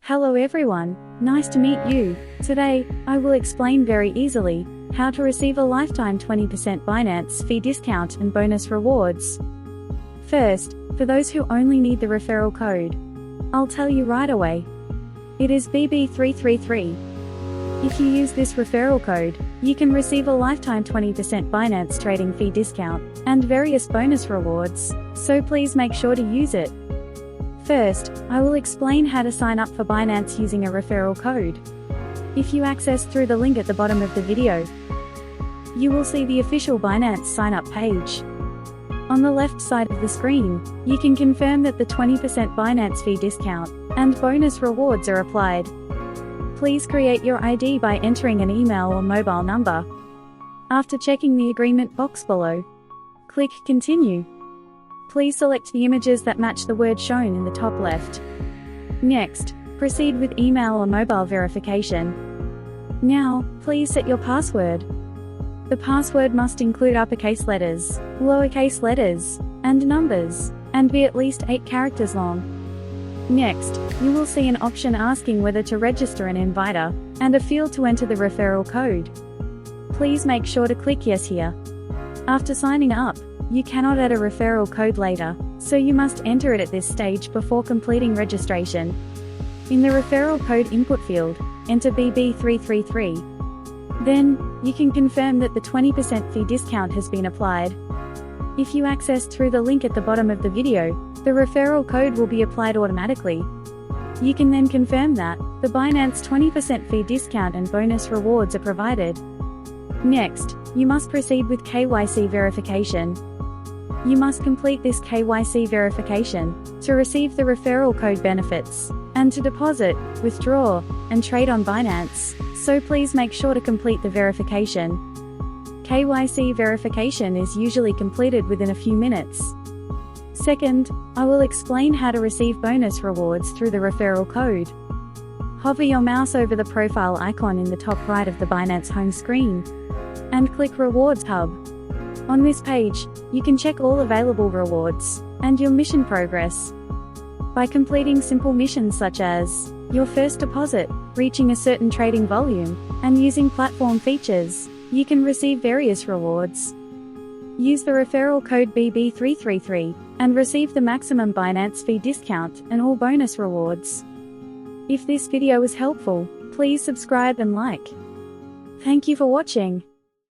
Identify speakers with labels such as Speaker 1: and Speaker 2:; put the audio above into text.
Speaker 1: Hello everyone, nice to meet you. Today, I will explain very easily how to receive a lifetime 20% Binance fee discount and bonus rewards. First, for those who only need the referral code, I'll tell you right away. It is BB333. If you use this referral code, you can receive a lifetime 20% Binance trading fee discount and various bonus rewards, so please make sure to use it. First, I will explain how to sign up for Binance using a referral code. If you access through the link at the bottom of the video, you will see the official Binance sign up page. On the left side of the screen, you can confirm that the 20% Binance fee discount and bonus rewards are applied. Please create your ID by entering an email or mobile number. After checking the agreement box below, click Continue. Please select the images that match the word shown in the top left. Next, proceed with email or mobile verification. Now, please set your password. The password must include uppercase letters, lowercase letters, and numbers, and be at least 8 characters long. Next, you will see an option asking whether to register an inviter, and a field to enter the referral code. Please make sure to click Yes here. After signing up, you cannot add a referral code later, so you must enter it at this stage before completing registration. In the referral code input field, enter BB333. Then, you can confirm that the 20% fee discount has been applied. If you access through the link at the bottom of the video, the referral code will be applied automatically. You can then confirm that the Binance 20% fee discount and bonus rewards are provided. Next, you must proceed with KYC verification. You must complete this KYC verification to receive the referral code benefits, and to deposit, withdraw, and trade on Binance, so please make sure to complete the verification. KYC verification is usually completed within a few minutes. Second, I will explain how to receive bonus rewards through the referral code. Hover your mouse over the profile icon in the top right of the Binance home screen, and click Rewards Hub. On this page, you can check all available rewards, and your mission progress. By completing simple missions such as your first deposit, reaching a certain trading volume, and using platform features, you can receive various rewards. Use the referral code BB333, and receive the maximum Binance fee discount and all bonus rewards. If this video was helpful, please subscribe and like. Thank you for watching.